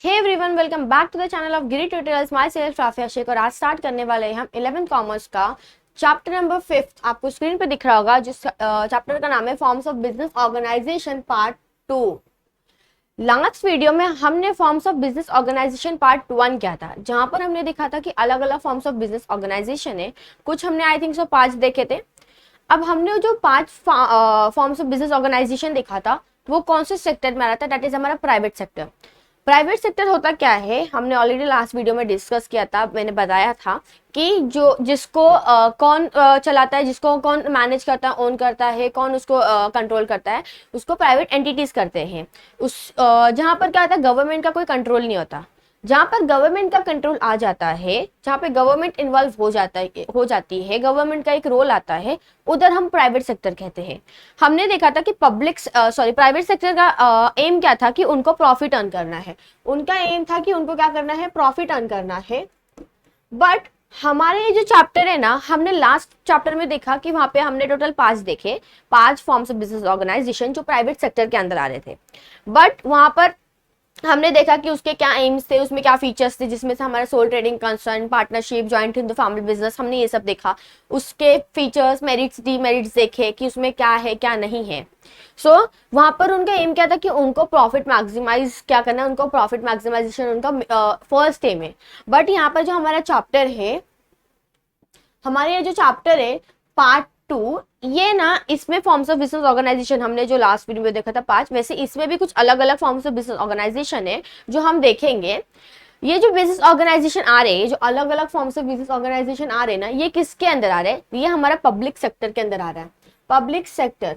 Hey everyone, welcome back to the channel of Giri tutorials. Myself Rafia Shaikh और आज start करने वाले हैं हम 11th कॉमर्स का चैप्टर नंबर 5। आपको स्क्रीन पे दिख रहा होगा जिस चैप्टर का नाम है forms of business organization part 2। Last video में हमने forms of business organization part 1 किया था, जहां पर हमने देखा था कि अलग अलग फॉर्म्स ऑफ बिजनेस ऑर्गेनाइजेशन है। कुछ हमने आई थिंक 5 देखे थे। अब हमने जो 5 फॉर्म्स ऑफ बिजनेस ऑर्गेनाइजेशन देखा था वो कौन से सेक्टर में आ रहा था, दैट इज हमारा प्राइवेट सेक्टर। प्राइवेट सेक्टर होता क्या है, हमने ऑलरेडी लास्ट वीडियो में डिस्कस किया था। मैंने बताया था कि जिसको कौन चलाता है, जिसको कौन मैनेज करता है, ओन करता है, कौन उसको कंट्रोल करता है, उसको प्राइवेट एंटिटीज करते हैं। जहां पर क्या होता है, गवर्नमेंट का कोई कंट्रोल नहीं होता। जहां पर गवर्नमेंट का कंट्रोल आ जाता है, जहां पे गवर्नमेंट इन्वॉल्व हो जाती है, गवर्नमेंट का एक रोल आता है, उधर हम प्राइवेट सेक्टर कहते हैं। हमने देखा था कि प्राइवेट सेक्टर का एम क्या था कि उनको प्रॉफिट अर्न करना है। उनका एम था कि उनको क्या करना है, प्रॉफिट अर्न करना है। बट हमारे ये जो चैप्टर है ना, हमने लास्ट चैप्टर में देखा कि वहां पे हमने टोटल 5 देखे, 5 फॉर्म्स ऑफ बिजनेस ऑर्गेनाइजेशन जो प्राइवेट सेक्टर के अंदर आ रहे थे। बट वहां पर हमने देखा कि उसके क्या एम्स थे, उसमें क्या फीचर्स थे, जिसमें से हमारा sole trading concern, partnership, joint in the family business, हमने ये सब देखा। उसके फीचर्स, मेरिट्स, डीमेरिट्स देखे कि उसमें क्या है क्या नहीं है। वहां पर उनका एम क्या था कि उनको प्रॉफिट मैक्सिमाइज क्या करना है, उनको प्रॉफिट मैक्सिमाइजेशन उनका फर्स्ट एम है। बट यहाँ पर जो हमारा चैप्टर है, हमारे ये जो चैप्टर है पार्ट 2, ये ना इसमें फॉर्म्स ऑफ बिजनेस ऑर्गेनाइजेशन हमने जो लास्ट वीडियो में देखा था 5, वैसे इसमें भी कुछ अलग अलग फॉर्म्स ऑफ बिजनेस ऑर्गेनाइजेशन है जो हम देखेंगे। ये जो बिजनेस ऑर्गेनाइजेशन आ रहे हैं, जो अलग अलग फॉर्म्स ऑफ बिजनेस ऑर्गेनाइजेशन आ रहे हैं ना, ये किसके अंदर आ रहे हैं, ये हमारा पब्लिक सेक्टर के अंदर आ रहा है। पब्लिक सेक्टर,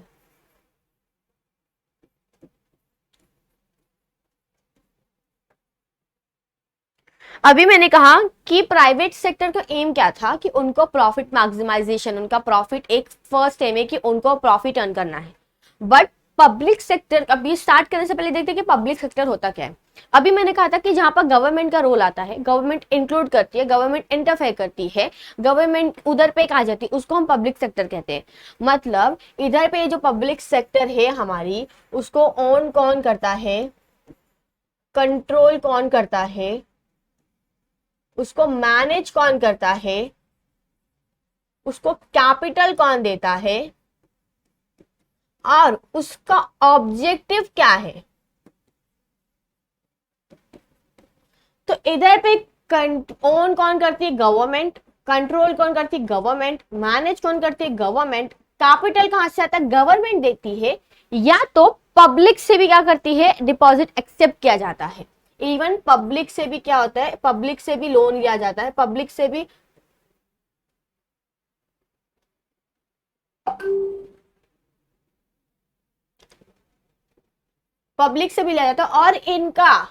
अभी मैंने कहा कि प्राइवेट सेक्टर का एम क्या था कि उनको प्रॉफिट मैक्सिमाइजेशन, उनका प्रॉफिट एक फर्स्ट एम है कि उनको प्रॉफिट अर्न करना है। बट पब्लिक सेक्टर, अभी स्टार्ट करने से पहले देखते हैं कि पब्लिक सेक्टर होता क्या है। अभी मैंने कहा था कि जहां पर गवर्नमेंट का रोल आता है, गवर्नमेंट इंक्लूड करती है, गवर्नमेंट इंटरफेयर करती है, गवर्नमेंट उधर पे आ जाती है, उसको हम पब्लिक सेक्टर कहते हैं। मतलब इधर पे जो पब्लिक सेक्टर है हमारी, उसको ऑन कौन करता है, कंट्रोल कौन करता है, उसको मैनेज कौन करता है, उसको कैपिटल कौन देता है, और उसका ऑब्जेक्टिव क्या है। तो इधर पे ओन कौन करती है, गवर्नमेंट, कंट्रोल कौन करती है, गवर्नमेंट, मैनेज कौन करती है, गवर्नमेंट, कैपिटल कहां से आता है, गवर्नमेंट देती है, या तो पब्लिक से भी क्या करती है, डिपॉजिट एक्सेप्ट किया जाता है। इवन पब्लिक से भी क्या होता है, पब्लिक से भी लोन लिया जाता है, पब्लिक से भी लिया जाता है। और इनका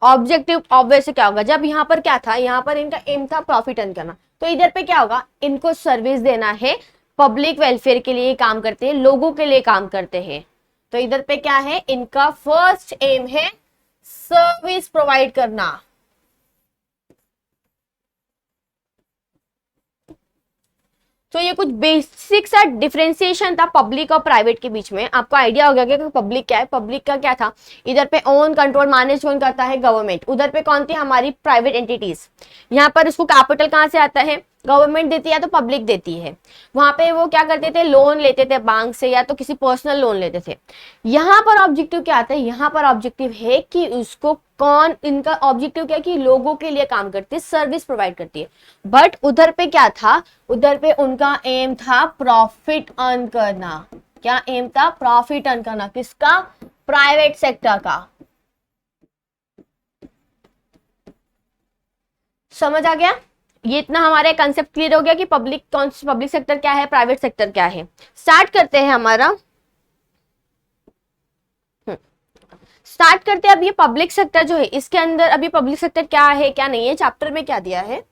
ऑब्जेक्टिव ऑब्वियस क्या होगा, जब यहाँ पर क्या था, यहाँ पर इनका एम था प्रॉफिट अर्न करना, तो इधर पे क्या होगा, इनको सर्विस देना है, पब्लिक वेलफेयर के लिए काम करते हैं, लोगों के लिए काम करते हैं। तो इधर पे क्या है, इनका फर्स्ट एम है सर्विस प्रोवाइड करना। तो ये कुछ बेसिक सा डिफरेंशिएशन था पब्लिक और प्राइवेट के बीच में। आपको आइडिया हो गया कि पब्लिक क्या है। पब्लिक का क्या था, इधर पे ओन कंट्रोल मैनेज कौन करता है, गवर्नमेंट, उधर पे कौन थी हमारी प्राइवेट एंटिटीज। यहाँ पर उसको कैपिटल कहाँ से आता है, गवर्नमेंट देती है या तो पब्लिक देती है। वहां पे वो क्या करते थे, लोन लेते थे बैंक से या तो किसी पर्सनल लोन लेते थे। यहाँ पर ऑब्जेक्टिव क्या आता है, यहाँ पर ऑब्जेक्टिव है कि उसको कौन, इनका ऑब्जेक्टिव क्या है कि लोगों के लिए काम करती है, सर्विस प्रोवाइड करती है। बट उधर पे क्या था, उधर पे उनका एम था प्रॉफिट अर्न करना। क्या एम था, प्रॉफिट अर्न करना, किसका, प्राइवेट सेक्टर का। समझ आ गया, ये इतना हमारे कंसेप्ट क्लियर हो गया कि पब्लिक सेक्टर क्या है, प्राइवेट सेक्टर क्या है। स्टार्ट करते हैं स्टार्ट करते हैं। अब ये पब्लिक सेक्टर जो है, इसके अंदर अभी पब्लिक सेक्टर क्या है क्या नहीं है, चैप्टर में क्या दिया है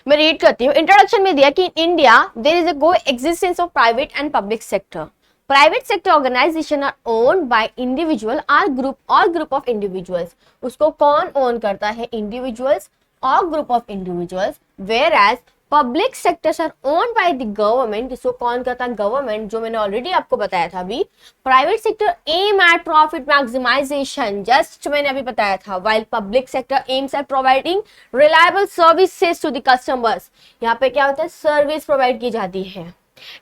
मैं रीड करती हूँ। इंट्रोडक्शन में दिया कि in India there is a coexistence of private and public sector. Private sector organisation are owned by individual और ग्रुप ऑफ इंडिविजुअल्स। उसको कौन ओन करता है, इंडिविजुअल्स और group of individuals. Whereas public sectors are owned by the government, इसको कौन करता है? गवर्नमेंट, जो मैंने ऑलरेडी आपको बताया था अभी। Private sector aim at profit maximization, just मैंने अभी बताया था, while public sector aims at providing reliable services to the customers. यहाँ पे क्या होता है? सर्विस प्रोवाइड की जाती है।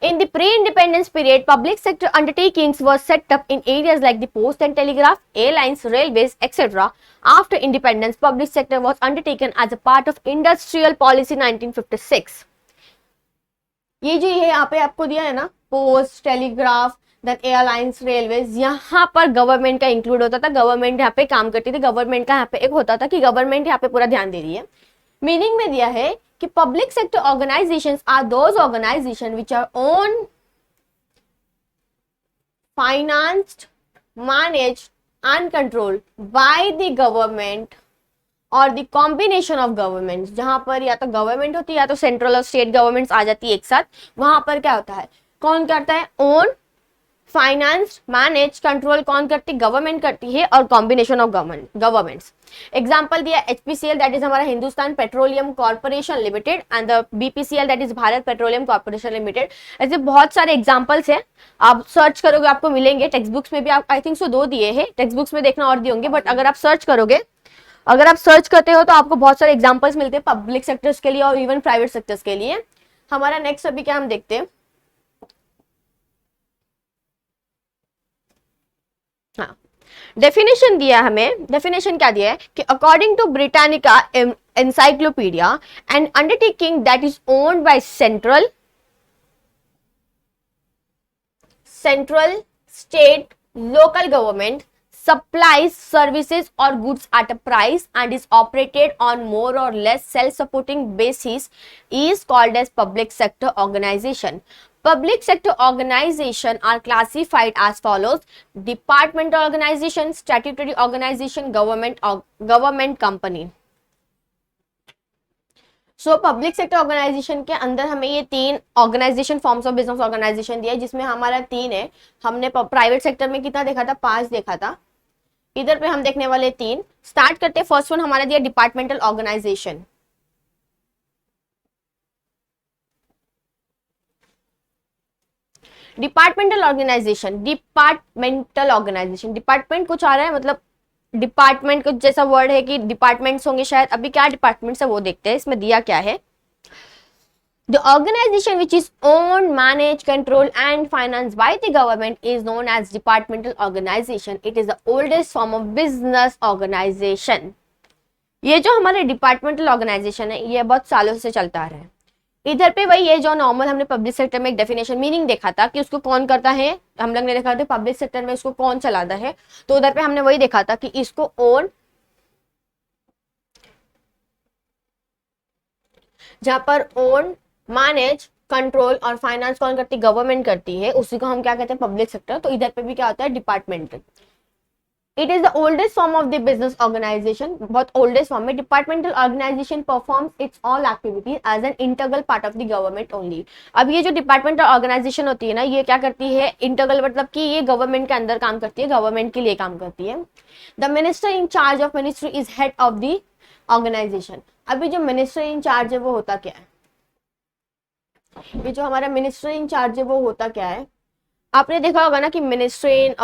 In the pre-independence period, public sector undertakings were set up in areas like the post and telegraph, airlines, railways, etc. After independence, public sector was undertaken as a part of industrial policy 1956. ये जो है यहाँ पे आपको दिया है ना, post, telegraph, then airlines, railways, यहाँ पर गवर्नमेंट का इंक्लूड होता था, गवर्नमेंट यहाँ पे काम करती थी, गवर्नमेंट का यहाँ पे एक होता था कि गवर्नमेंट यहाँ पे पूरा ध्यान दे रही है। मीनिंग में दिया है कि public sector organisations are those organisation which are own, financed, managed and controlled by the government और द कॉम्बिनेशन ऑफ गवर्नमेंट्स, जहां पर या तो गवर्नमेंट होती है या तो सेंट्रल और स्टेट गवर्नमेंट्स आ जाती है एक साथ। वहां पर क्या होता है? कौन करता है? ओन, फाइनेंस, मैनेज, कंट्रोल कौन करती? गवर्नमेंट करती है, और कॉम्बिनेशन ऑफ गवर्नमेंट्स। एग्जांपल दिया HPCL, दैट इज हमारा Hindustan petroleum corporation limited, and the BPCL, that is Bharat petroleum corporation limited. ऐसे बहुत सारे एग्जांपल्स हैं, आप सर्च करोगे आपको मिलेंगे। टेक्स्ट बुक्स में भी आप आई थिंक सो 2 दिए हैं, टेक्स्ट बुक्स में देखना और दिए होंगे, बट अगर आप सर्च करोगे, अगर आप सर्च करते हो तो आपको बहुत सारे एग्जांपल्स मिलते हैं पब्लिक सेक्टर्स के लिए और इवन प्राइवेट सेक्टर्स के लिए। हमारा नेक्स्ट अभी क्या हम देखते हैं, हाँ, डेफिनेशन दिया हमें। डेफिनेशन क्या दिया है कि according to Britannica encyclopedia, an undertaking that is owned by central, state, local government supplies services or goods at a price and is operated on more or less self-supporting basis is called as public sector organization. Public sector organization are classified as follows: departmental organization, statutory organization, government company. So public sector organisation के अंदर हमें ये 3 organisation forms of business organisation दिया है, जिसमें हमारा 3 है। हमने प्राइवेट सेक्टर में कितना देखा था? 5 देखा था। इधर पे हम देखने वाले 3। स्टार्ट करते हैं। फर्स्ट वन हमारा दिया डिपार्टमेंटल ऑर्गेनाइजेशन। डिपार्टमेंट कुछ आ रहा है, मतलब डिपार्टमेंट कुछ जैसा वर्ड है कि डिपार्टमेंट्स होंगे शायद। अभी क्या डिपार्टमेंट्स है वो देखते हैं, इसमें दिया क्या है। The organization which is owned, managed, controlled and financed by the government is known as departmental organization. It is the oldest form of business organization. ये जो हमारे डिपार्टमेंटल ऑर्गेनाइजेशन है ये बहुत सालों से चलता आ रहा है। इधर पे वही ये जो नॉर्मल हमने पब्लिक सेक्टर में एक डेफिनेशन मीनिंग देखा था कि उसको कौन करता है, हम लोग ने देखा था पब्लिक सेक्टर में उसको कौन चलाता है, तो उधर पे हमने वही देखा था कि इसको ओन, जहां पर ओन, मैनेज, कंट्रोल और फाइनेंस कौन करती? गवर्नमेंट करती है, उसी को हम क्या कहते हैं? Public sector. तो इधर पे भी क्या होता है? Departmental. It is the oldest form of the business organisation, बहुत ओल्डेस्ट फॉर्म में। Departmental organisation performs its all activities as an integral part of the government only. अब ये जो डिपार्टमेंटल ऑर्गेनाइजेशन होती है ना, ये क्या करती है? इंटीग्रल, मतलब कि ये गवर्नमेंट के अंदर काम करती है, गवर्नमेंट के लिए काम करती है। The minister in charge of ministry is head of the organisation. अभी जो मिनिस्टर इन चार्ज है वो होता क्या है? ये जो हमारा मिनिस्टर इन चार्ज है वो होता क्या है? आपने देखा होगा ना कि minister in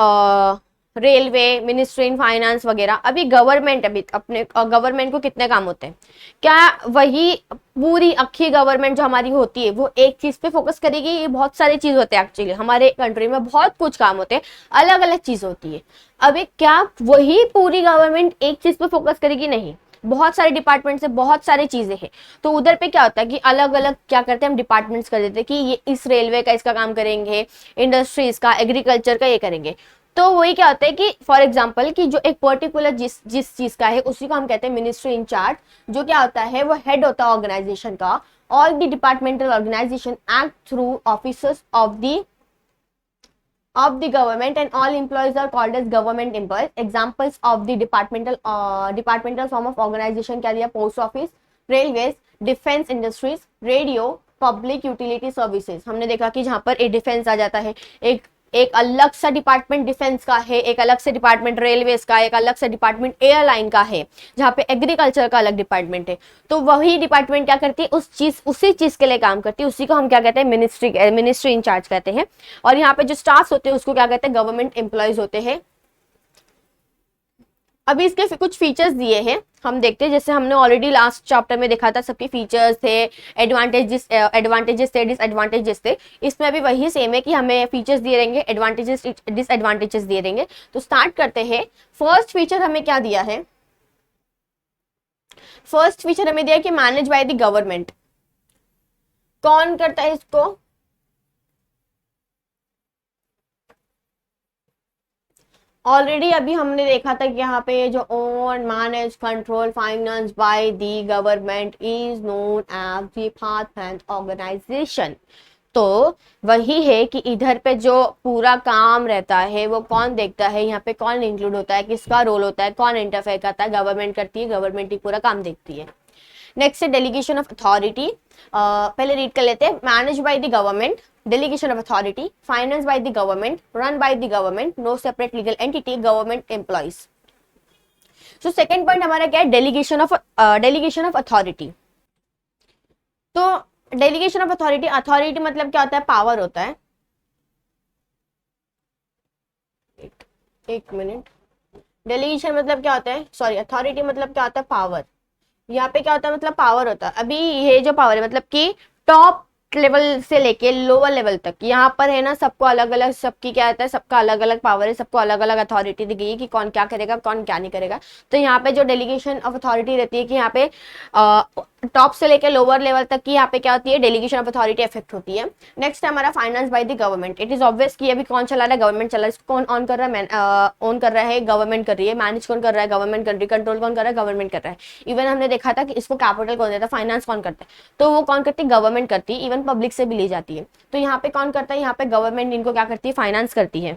railway, ministry in finance वगैरह। अभी गवर्नमेंट, अभी अपने गवर्नमेंट को कितने काम होते हैं? क्या वही पूरी अक्खी गवर्नमेंट जो हमारी होती है वो एक चीज पे फोकस करेगी? ये बहुत सारे चीज होते हैं एक्चुअली, हमारे कंट्री में बहुत कुछ काम होते हैं, अलग अलग चीज होती है। अभी क्या वही पूरी गवर्नमेंट एक चीज पे फोकस करेगी? नहीं, बहुत सारे डिपार्टमेंट से बहुत सारी चीजें हैं। तो उधर पे क्या होता है कि अलग अलग क्या करते हैं हम? डिपार्टमेंट्स कर देते हैं कि ये इस रेलवे का इसका काम करेंगे, इंडस्ट्रीज का, एग्रीकल्चर का ये करेंगे। तो वही क्या होता है कि फॉर एग्जांपल कि जो एक पर्टिकुलर जिस चीज का है उसी को हम कहते हैं मिनिस्ट्री इन चार्ज, जो क्या होता है वो हेड होता है ऑर्गेनाइजेशन का। All the departmental organisation act through officers of the government and all employees are called as government employees. Examples of the departmental form of organization क्या दिया? Post office, railways, defence industries, radio, public utility services. हमने देखा कि जहां पर एक defence आ जाता है, एक एक अलग सा डिपार्टमेंट डिफेंस का है, एक अलग से डिपार्टमेंट रेलवेज का, एक अलग से डिपार्टमेंट एयरलाइन का है, जहाँ पे एग्रीकल्चर का अलग डिपार्टमेंट है। तो वही डिपार्टमेंट क्या करती है, उसी चीज के लिए काम करती है, उसी को हम क्या कहते हैं, मिनिस्ट्री इंचार्ज कहते हैं। और यहाँ पे जो स्टाफ होते हैं उसको क्या कहते हैं, गवर्नमेंट एम्प्लॉयज होते हैं। अभी इसके कुछ फीचर्स दिए हैं, हम देखते हैं। जैसे हमने ऑलरेडी लास्ट चैप्टर में देखा था, सबके फीचर्स थे, एडवांटेजेस थे, डिसएडवांटेजेस थे। इसमें भी वही सेम है कि हमें फीचर्स दिए रहेंगे, एडवांटेजेस डिसएडवांटेजेस दिए रहेंगे। तो स्टार्ट करते हैं। फर्स्ट फीचर हमें क्या दिया है, फर्स्ट फीचर हमें दिया है कि मैनेज बाय द गवर्नमेंट। कौन करता है इसको, ऑलरेडी अभी हमने देखा था कि यहाँ पे जो own manage control finance by the government is known as department organisation. तो वही है कि इधर पे जो पूरा काम रहता है वो कौन देखता है, यहाँ पे कौन इंक्लूड होता है, किसका रोल होता है, कौन इंटरफेयर करता है, गवर्नमेंट करती है, गवर्नमेंट ही पूरा काम देखती है। नेक्स्ट है डेलीगेशन ऑफ अथॉरिटी। पहले रीड कर लेते हैं। Manage by the government, delegation of authority, financed by the government, run by the government, no separate legal entity, government employees. So second point हमारा क्या है, delegation of authority। तो delegation of authority मतलब क्या होता है, पावर होता है। एक मिनट, डेलीगेशन मतलब क्या होता है, सॉरी अथॉरिटी मतलब क्या होता है, पावर। यहाँ पे क्या होता है, मतलब पावर होता है। अभी ये जो पावर है मतलब कि टॉप लेवल से लेके लोअर लेवल तक, यहाँ पर है ना, सबको अलग अलग, सबकी क्या रहता है, सबका अलग अलग पावर है, सबको अलग अलग अथॉरिटी दी गई है कि कौन क्या करेगा, कौन क्या नहीं करेगा। तो यहाँ पे जो डेलीगेशन ऑफ अथॉरिटी रहती है कि यहाँ पे टॉप से लेके लोअर लेवल तक की यहाँ पे क्या होती है, डेलीगेशन ऑफ अथॉरिटी इफेक्ट होती है। नेक्स्ट है हमारा finance by the government. It is obvious कि अभी कौन चला रहा है, गवर्नमेंट चला रहा है। इसको कौन ऑन कर रहा है, ऑन कर रहा है, गवर्नमेंट कर रही है। मैनेज कौन कर रहा है, गवर्नमेंट कर रही है। कंट्रोल कौन कर रहा है, गवर्नमेंट कर रहा है। इवन हमने देखा था कि इसको कैपिटल कौन देता है, फाइनेंस कौन करता है, तो वो कौन करती है, गवर्नमेंट करती है। इवन पब्लिक से भी ली जाती है। तो यहाँ पे कौन करता है, यहाँ पे गवर्नमेंट इनको क्या करती है, फाइनेंस करती है।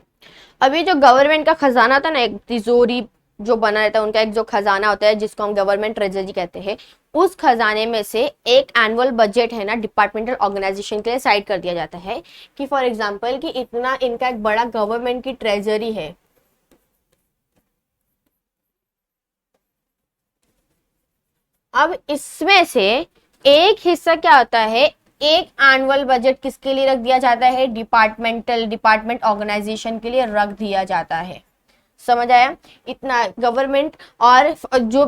अभी जो गवर्नमेंट का खजाना था ना, एक तिजोरी जो बना रहता है, उनका एक जो खजाना होता है जिसको हम गवर्नमेंट ट्रेजरी कहते हैं, उस खजाने में से एक एनुअल बजट है ना, डिपार्टमेंटल ऑर्गेनाइजेशन के लिए साइड कर दिया जाता है। कि फॉर एग्जांपल कि इतना इनका एक बड़ा गवर्नमेंट की ट्रेजरी है, अब इसमें से एक हिस्सा क्या होता है, एक एनुअल बजट किसके लिए रख दिया जाता है, डिपार्टमेंट ऑर्गेनाइजेशन के लिए रख दिया जाता है। समझ आया, इतना गवर्नमेंट और जो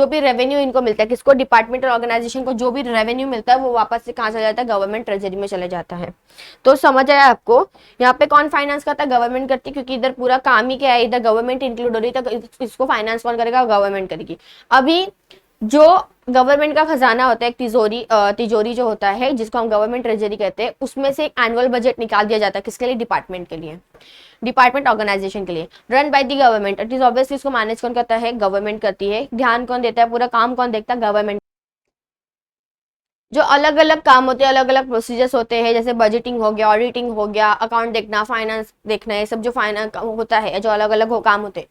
भी रेवेन्यू इनको मिलता है, किसको, डिपार्टमेंटल ऑर्गेनाइजेशन को जो भी रेवेन्यू मिलता है वो वापस से कहाँ चला जाता है, गवर्नमेंट ट्रेजरी में चले जाता है। तो समझ आया आपको, यहाँ पे कौन फाइनेंस करता है, गवर्नमेंट करती है, क्योंकि इधर पूरा काम ही क्या है, इधर गवर्नमेंट इंक्लूड हो रही है, तो इसको फाइनेंस कौन करेगा, गवर्नमेंट करेगी। अभी जो गवर्नमेंट का खजाना होता है, एक तिजोरी जो होता है जिसको हम गवर्नमेंट ट्रेजरी कहते हैं, उसमें से एक एनुअल बजट निकाल दिया जाता है, किसके लिए, डिपार्टमेंट के लिए, डिपार्टमेंट ऑर्गेनाइजेशन के लिए। Run by the government, it is obviously इसको मैनेज कौन करता है, गवर्नमेंट करती है। ध्यान कौन देता है, पूरा काम कौन देखता है, गवर्नमेंट। जो अलग अलग काम होते हैं, अलग अलग प्रोसीजर्स होते हैं, जैसे बजटिंग हो गया, ऑडिटिंग हो गया, अकाउंट देखना, फाइनेंस देखना, ये सब जो फाइनेंस होता है, जो अलग अलग काम होते हैं,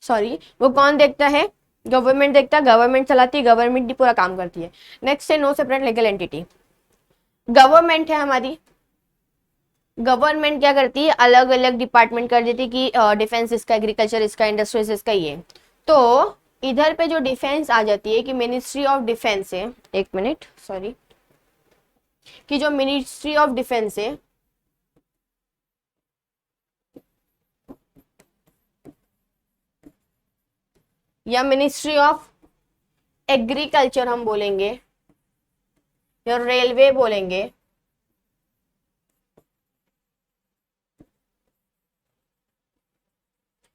सॉरी, वो कौन देखता है, गवर्नमेंट देखता है, गवर्नमेंट चलाती है, गवर्नमेंट ही पूरा काम करती है। नेक्स्ट है no separate legal entity. Government है हमारी, गवर्नमेंट क्या करती है, अलग अलग डिपार्टमेंट कर देती है कि डिफेंस इसका, एग्रीकल्चर इसका, इंडस्ट्रीज इसका, ये। तो इधर पे जो डिफेंस आ जाती है कि मिनिस्ट्री ऑफ डिफेंस है, एक मिनट सॉरी, कि जो मिनिस्ट्री ऑफ डिफेंस है, या मिनिस्ट्री ऑफ एग्रीकल्चर हम बोलेंगे, या रेलवे बोलेंगे,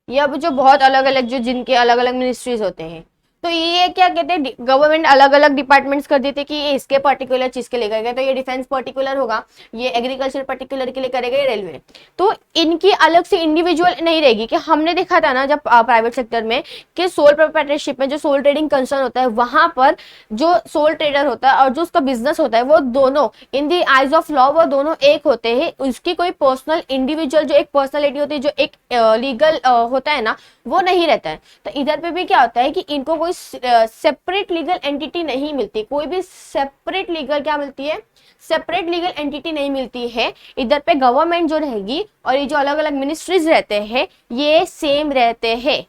या जो बहुत अलग अलग जो जिनके अलग अलग मिनिस्ट्रीज होते हैं, तो ये क्या कहते हैं, गवर्नमेंट अलग अलग डिपार्टमेंट्स कर देते कि ये इसके पर्टिकुलर चीज के लिए करेगा, तो ये डिफेंस पर्टिकुलर होगा, ये एग्रीकल्चर पर्टिकुलर के लिए करेगा, ये रेलवे। तो इनकी अलग से इंडिविजुअल नहीं रहेगी। कि हमने देखा था ना जब प्राइवेट सेक्टर में कि सोल प्रोप्राइटरशिप में जो सोल ट्रेडिंग कंसर्न होता है, वहां पर जो सोल ट्रेडर होता है और जो उसका बिजनेस होता है, वो दोनों इन दी आइज ऑफ लॉ वो दोनों एक होते हैं। उसकी कोई पर्सनल इंडिविजुअल जो एक पर्सनैलिटी होती है, जो एक लीगल होता है ना, वो नहीं रहता है। तो इधर पे भी क्या होता है कि इनको कोई कोई सेपरेट लीगल एंटिटी नहीं मिलती, कोई भी सेपरेट लीगल क्या मिलती है, सेपरेट लीगल एंटिटी नहीं मिलती है। इधर पे गवर्नमेंट जो रहेगी और ये जो अलग अलग मिनिस्ट्रीज रहते हैं ये सेम रहते हैं,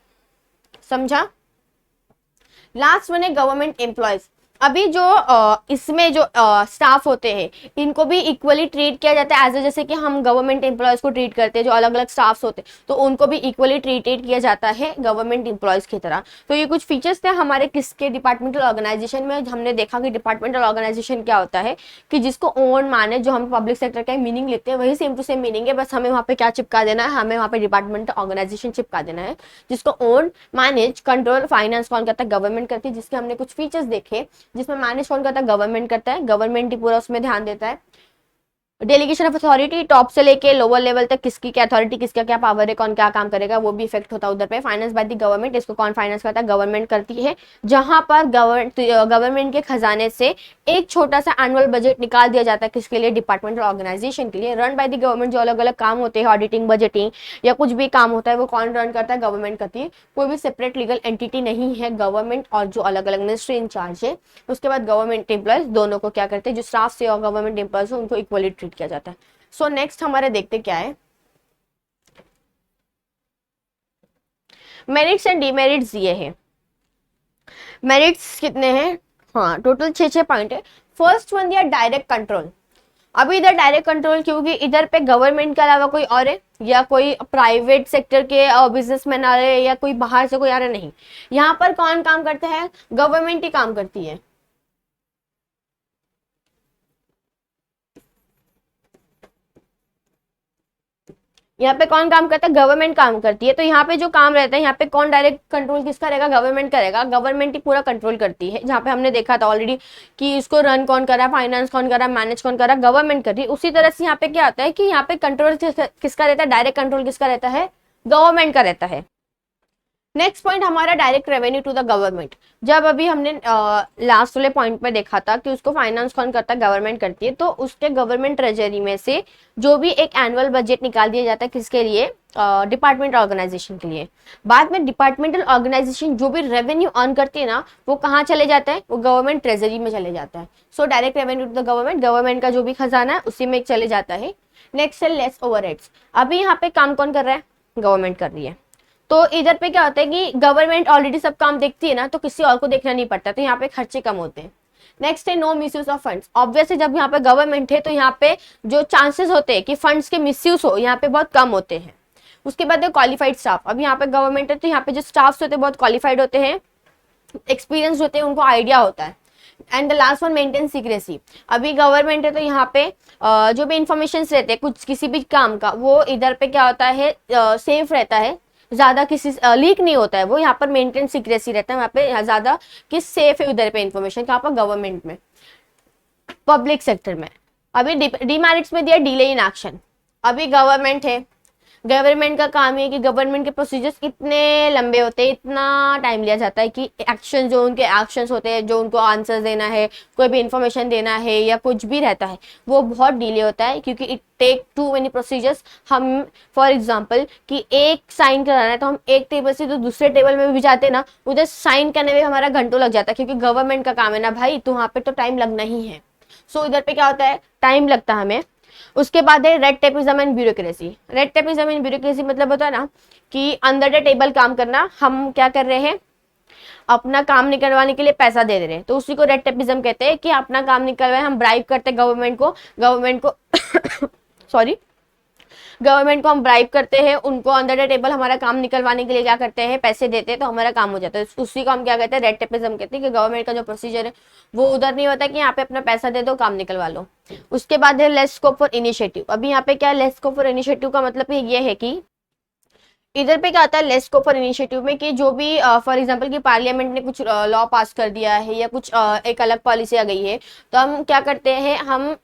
समझा। लास्ट वन है गवर्नमेंट एम्प्लॉयज। अभी जो इसमें जो स्टाफ होते हैं इनको भी इक्वली ट्रीट किया जाता है एज ए, जैसे कि हम गवर्नमेंट एम्प्लॉयज को ट्रीट करते हैं, जो अलग अलग स्टाफ्स होते हैं तो उनको भी इक्वली ट्रीटेड किया जाता है गवर्नमेंट एम्प्लॉयज की तरह। तो ये कुछ फीचर्स थे हमारे किसके, डिपार्टमेंटल ऑर्गेनाइजेशन में। हमने देखा कि डिपार्टमेंटल ऑर्गेनाइजेशन क्या होता है कि जिसको ओन माने, जो हम पब्लिक सेक्टर का मीनिंग लेते हैं वही सेम टू सेम मीनिंग है, बस हमें वहाँ पे क्या चिपका देना है, हमें वहाँ पे डिपार्टमेंटल ऑर्गेनाइजेशन चिपका देना है। जिसको ओन, मैनेज, कंट्रोल, फाइनेंस कौन करता है, गवर्नमेंट करती है। जिसके हमने कुछ फीचर्स देखे, जिसमें मैनेज कौन करता है, गवर्नमेंट करता है, गवर्नमेंट ही पूरा उसमें ध्यान देता है। डेलीगेशन ऑफ अथॉरिटी, टॉप से लेके लोअर लेवल तक किसकी क्या अथॉरिटी, किसका क्या पावर है, कौन क्या काम करेगा, वो भी इफेक्ट होता है उधर पे। फाइनेंस बाय द गवर्नमेंट, इसको कौन फाइनेंस करता है, गवर्नमेंट करती है। जहां पर गवर्नमेंट के खजाने से एक छोटा सा एनुअल बजट निकाल दिया जाता है, किसके लिए, डिपार्टमेंटल ऑर्गेनाइजेशन के लिए। रन बाय द गवर्नमेंट, जो अलग अलग काम होते हैं, ऑडिटिंग, बजटिंग या कुछ भी काम होता है वो कौन रन करता है, गवर्नमेंट करती है। कोई भी सेपरेट लीगल एंटिटी नहीं है, गवर्नमेंट और जो अलग अलग मिनिस्ट्री इंचार्ज है। उसके बाद गवर्नमेंट एम्प्लॉयज दोनों को क्या करते हैं, जो स्टाफ से और गवर्नमेंट एम्प्लॉयज उनको इक्वली ट्रीट किया जाता है। सो नेक्स्ट हमारे देखते क्या है, मेरिट्स एंड डिमेरिट्स ये है। मेरिट्स कितने हैं, हाँ टोटल 6 पॉइंट है। फर्स्ट वन दिया डायरेक्ट कंट्रोल। अभी इधर डायरेक्ट कंट्रोल क्योंकि इधर पे गवर्नमेंट के अलावा कोई और है या कोई प्राइवेट सेक्टर के बिजनेसमैन आ रहे हैं या कोई बाहर से कोई आ रहा नहीं, यहाँ पर कौन काम करता है, गवर्नमेंट ही काम करती है। यहाँ पे कौन काम करता है, गवर्नमेंट काम करती है। तो यहाँ पे जो काम रहता है, यहाँ पे कौन डायरेक्ट कंट्रोल किसका रहेगा, गवर्नमेंट करेगा। गवर्नमेंट ही पूरा कंट्रोल करती है। जहाँ पे हमने देखा था ऑलरेडी कि इसको रन कौन कर रहा है, फाइनेंस कौन कर रहा है, मैनेज कौन कर रहा है, गवर्नमेंट कर रही है। उसी तरह से यहाँ पे क्या होता है कि यहाँ पे कंट्रोल किसका रहता है, डायरेक्ट कंट्रोल किसका रहता है, गवर्नमेंट का रहता है। नेक्स्ट पॉइंट हमारा direct revenue to the government. जब अभी हमने लास्ट वाले पॉइंट में देखा था कि उसको फाइनेंस कौन करता है, गवर्नमेंट करती है। तो उसके गवर्नमेंट ट्रेजरी में से जो भी एक एनुअल बजट निकाल दिया जाता है, किसके लिए, डिपार्टमेंट ऑर्गेनाइजेशन के लिए। बाद में डिपार्टमेंटल ऑर्गेनाइजेशन जो भी रेवेन्यू अर्न करती है ना, वो कहाँ चले जाता है, वो गवर्नमेंट ट्रेजरी में चले जाता है। So direct revenue to the government, government का जो भी खजाना है उसी में चले जाता है। नेक्स्ट है लेस ओवरहेड्स। अभी यहाँ पे काम कौन कर रहा है, गवर्नमेंट कर रही है। तो इधर पे क्या होता है कि गवर्नमेंट ऑलरेडी सब काम देखती है ना, तो किसी और को देखना नहीं पड़ता, तो यहाँ पे खर्चे कम होते हैं। नेक्स्ट है no misuse of funds. Obviously जब यहाँ पे गवर्नमेंट है तो यहाँ पे जो चांसेस होते हैं कि फंड्स के मिसयूज हो, यहाँ पे बहुत कम होते हैं। उसके बाद है क्वालिफाइड स्टाफ। अब यहाँ पे गवर्नमेंट है तो यहाँ पे जो स्टाफ होते हैं बहुत क्वालिफाइड होते हैं, एक्सपीरियंस होते हैं, उनको आइडिया होता है। And the last one maintain secrecy. अभी गवर्नमेंट है तो यहाँ पे जो भी इंफॉर्मेशन रहते हैं कुछ किसी भी काम का, वो इधर पे क्या होता है, सेफ रहता है, ज्यादा किसी लीक नहीं होता है, वो यहाँ पर मेंटेन सीक्रेसी रहता है। वहाँ पे ज्यादा किस सेफ है उधर पे इंफॉर्मेशन, कहाँ पर, गवर्नमेंट में, पब्लिक सेक्टर में। अभी डीमेरिट्स में दिया डिले इन एक्शन। अभी गवर्नमेंट है, गवर्नमेंट का काम है कि गवर्नमेंट के प्रोसीजर्स इतने लंबे होते हैं, इतना टाइम लिया जाता है कि एक्शन, जो उनके एक्शंस होते हैं, जो उनको आंसर्स देना है, कोई भी इंफॉर्मेशन देना है या कुछ भी रहता है, वो बहुत डिले होता है क्योंकि it take too many procedures. हम फॉर एग्जांपल कि एक साइन कराना है तो हम एक टेबल से तो दूसरे टेबल में भी जाते ना, उधर साइन करने में हमारा घंटों लग जाता है क्योंकि गवर्नमेंट का काम है ना भाई, तो वहाँ पे तो टाइम लगना ही है। सो इधर पे क्या होता है, टाइम लगता है हमें। उसके बाद है red tapism and bureaucracy. Red tapism and bureaucracy मतलब होता है ना कि अंडर द टेबल काम करना। हम क्या कर रहे हैं, अपना काम निकलवाने के लिए पैसा दे रहे हैं, तो उसी को रेड टेपिज्म कहते हैं कि अपना काम निकलवाए, हम ब्राइब करते हैं गवर्नमेंट को सॉरी गवर्नमेंट को हम ब्राइब करते हैं, उनको अंडर द टेबल हमारा काम निकलवाने के लिए क्या करते हैं, पैसे देते हैं, तो हमारा काम हो जाता है। उसी को हम क्या कहते हैं, रेड टेपिज्म कहते हैं कि गवर्नमेंट का जो प्रोसीजर है वो उधर नहीं होता कि यहाँ पे अपना पैसा दे दो, काम निकलवा लो। उसके बाद है लेस स्कोप फॉर इनिशिएटिव। अभी यहाँ पे क्या है, लेस स्कोप फॉर इनिशिएटिव का मतलब ये है कि इधर पे क्या आता है लेस स्कोप फॉर इनिशिएटिव में, कि जो भी फॉर एग्जांपल कि पार्लियामेंट ने कुछ लॉ पास कर दिया है या कुछ एक अलग पॉलिसी आ गई है, तो हम क्या करते हैं, हम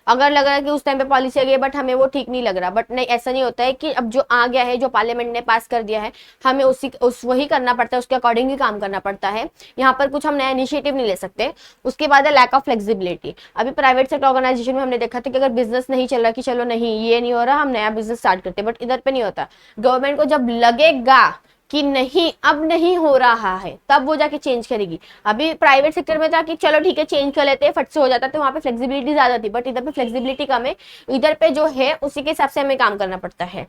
अगर लग रहा है कि उस टाइम पे पॉलिसी आ गई बट हमें वो ठीक नहीं लग रहा, बट नहीं, ऐसा नहीं होता है कि अब जो आ गया है, जो पार्लियामेंट ने पास कर दिया है, हमें वही करना पड़ता है, उसके अकॉर्डिंग ही काम करना पड़ता है। यहाँ पर कुछ हम नया इनिशिएटिव नहीं ले सकते। उसके बाद है लैक ऑफ फ्लेक्सिबिलिटी। अभी प्राइवेट सेक्टर ऑर्गेनाइजेशन में हमने देखा था कि अगर बिजनेस नहीं चल रहा कि चलो नहीं ये नहीं हो रहा, हम नया बिजनेस स्टार्ट करते, बट इधर पे नहीं होता। गवर्नमेंट को जब लगेगा कि नहीं अब नहीं हो रहा है, तब वो जाके चेंज करेगी। अभी प्राइवेट सेक्टर में था कि चलो ठीक है चेंज कर लेते हैं, फट से हो जाता, तो वहाँ पे फ्लेक्सिबिलिटी ज्यादा थी, बट इधर पे फ्लेक्सिबिलिटी कम है, इधर पे जो है उसी के हिसाब से हमें काम करना पड़ता है।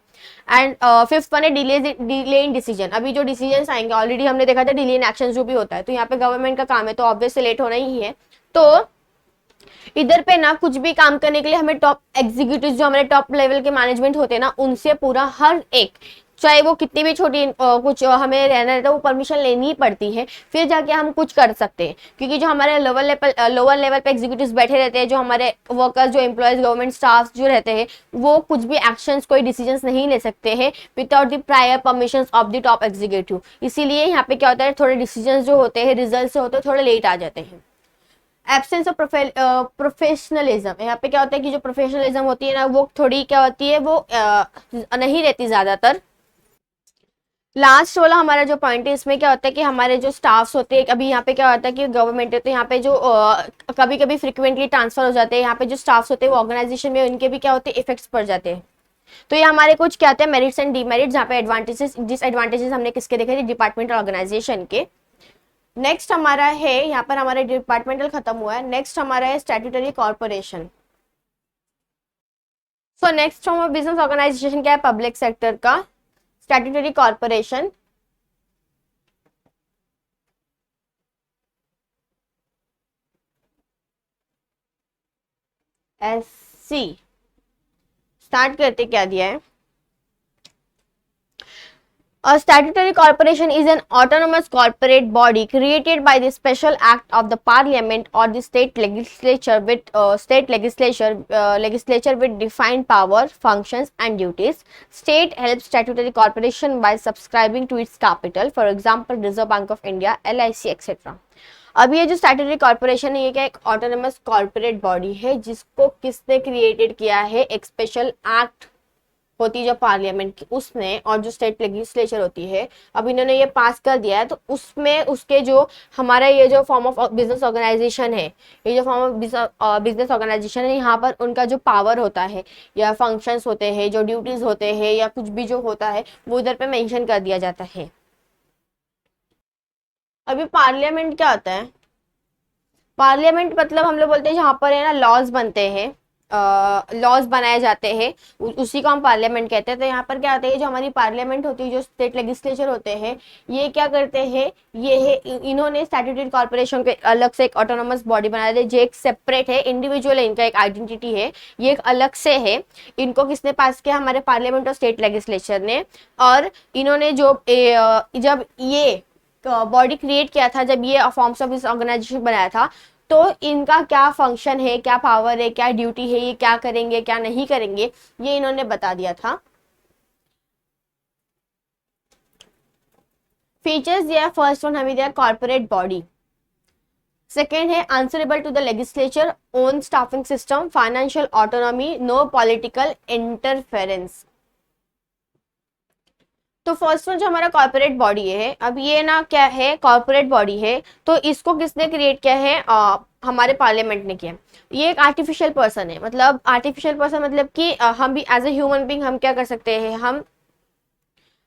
एंड फिफ्थ वन है डिले इन डिसीजन। अभी जो डिसीजन आएंगे, ऑलरेडी हमने देखा था डिले इन एक्शन जो भी होता है, तो यहाँ पे गवर्नमेंट का काम है तो ऑब्वियसली लेट होना ही है। तो इधर पे ना कुछ भी काम करने के लिए हमें टॉप एग्जीक्यूटिव जो हमारे टॉप लेवल के मैनेजमेंट होते हैं ना, उनसे पूरा हर एक, चाहे वो कितनी भी छोटी कुछ हमें रहना रहता है, वो परमिशन लेनी पड़ती है, फिर जाके हम कुछ कर सकते हैं। क्योंकि जो हमारे लोअर लेवल पे एग्जीक्यूटिव्स बैठे रहते हैं, जो हमारे वर्कर्स, जो एम्प्लॉयज, गवर्नमेंट स्टाफ जो रहते हैं, वो कुछ भी एक्शंस, कोई डिसीजंस नहीं ले सकते हैं without the prior permission of the top executive. इसीलिए यहाँ पे क्या होता है, थोड़े डिसीजन जो होते हैं, रिजल्ट से होते हैं, थोड़े लेट आ जाते हैं। एब्सेंस ऑफ प्रोफेशनलिज्म, यहाँ पे क्या होता है कि जो प्रोफेशनलिज्म होती है ना, वो थोड़ी क्या होती है, वो नहीं रहती ज्यादातर। लास्ट वाला हमारा जो पॉइंट है, इसमें क्या होता है कि हमारे जो स्टाफ्स होते हैं, अभी यहाँ पे क्या होता है कि गवर्नमेंट है तो यहाँ पे जो कभी कभी फ्रिक्वेंटली ट्रांसफर हो जाते हैं, यहाँ पे जो स्टाफ्स होते हैं वो ऑर्गेनाइजेशन में, उनके भी क्या होते हैं, इफेक्ट्स पड़ जाते हैं। तो ये हमारे कुछ क्या होते हैं, मेरिट्स एंड डीमेरिट्स, जहाँ पे एडवांटेजेस डिसएडवांटेजेस हमने किसके देखे थे, डिपार्टमेंटल ऑर्गेनाइजेशन के। नेक्स्ट हमारा है, यहाँ पर हमारा डिपार्टमेंटल खत्म हुआ है, नेक्स्ट हमारा है statutory corporation. So next form of business organisation क्या है, पब्लिक सेक्टर का स्टैट्यूटरी कॉर्पोरेशन। SC स्टार्ट करते क्या दिया है, A statutory corporation is an autonomous corporate body created by the special act of the parliament or the state legislature with defined power, functions and duties. State helps statutory corporation by subscribing to its capital, for example Reserve Bank of India, LIC etc. अब ये जो statutory corporation है, ये क्या एक autonomous corporate body है, जिसको किसने क्रिएटेड किया है, एक स्पेशल एक्ट होती है जो पार्लियामेंट की उसने, और जो स्टेट लेजिस्लेचर होती है, अब इन्होंने ये पास कर दिया है, तो उसमें उसके जो हमारा ये जो फॉर्म ऑफ बिजनेस ऑर्गेनाइजेशन है, ये जो फॉर्म ऑफ बिजनेस ऑर्गेनाइजेशन है, यहाँ पर उनका जो पावर होता है या फंक्शंस होते हैं, जो ड्यूटीज होते हैं या कुछ भी जो होता है, वो इधर पे मेंशन कर दिया जाता है। अभी पार्लियामेंट क्या होता है, पार्लियामेंट मतलब हम लोग बोलते हैं जहाँ पर है ना लॉज बनते हैं, लॉज बनाए जाते हैं, उसी को हम पार्लियामेंट कहते हैं। तो यहाँ पर क्या होता है, जो हमारी पार्लियामेंट होती है, जो स्टेट लेजिस्लेचर होते हैं, ये क्या करते हैं, ये है इन्होंने स्टैट्यूटरी कॉर्पोरेशन के अलग से एक ऑटोनोमस बॉडी बनाया है, जो एक सेपरेट है, इंडिविजुअल है, इनका एक आइडेंटिटी है, ये एक अलग से है। इनको किसने पास किया, हमारे पार्लियामेंट और स्टेट लेजिस्लेचर ने। और इन्होंने जो जब ये बॉडी क्रिएट किया था, जब ये फॉर्म्स ऑफ ऑर्गेनाइजेशन बनाया था, तो इनका क्या फंक्शन है, क्या पावर है, क्या ड्यूटी है, ये क्या करेंगे क्या नहीं करेंगे, ये इन्होंने बता दिया था। फीचर्स दिया, फर्स्ट वन हमें दिया कॉर्पोरेट बॉडी, सेकेंड है answerable to the legislature, own staffing system, financial autonomy, no political interference. तो फर्स्ट वन जो हमारा कॉर्पोरेट बॉडी है, अब ये ना क्या है, कॉर्पोरेट बॉडी है, तो इसको किसने क्रिएट किया है, हमारे पार्लियामेंट ने किया। ये एक आर्टिफिशियल पर्सन है, मतलब आर्टिफिशियल पर्सन मतलब कि हम भी एज ए ह्यूमन बीइंग हम क्या कर सकते हैं,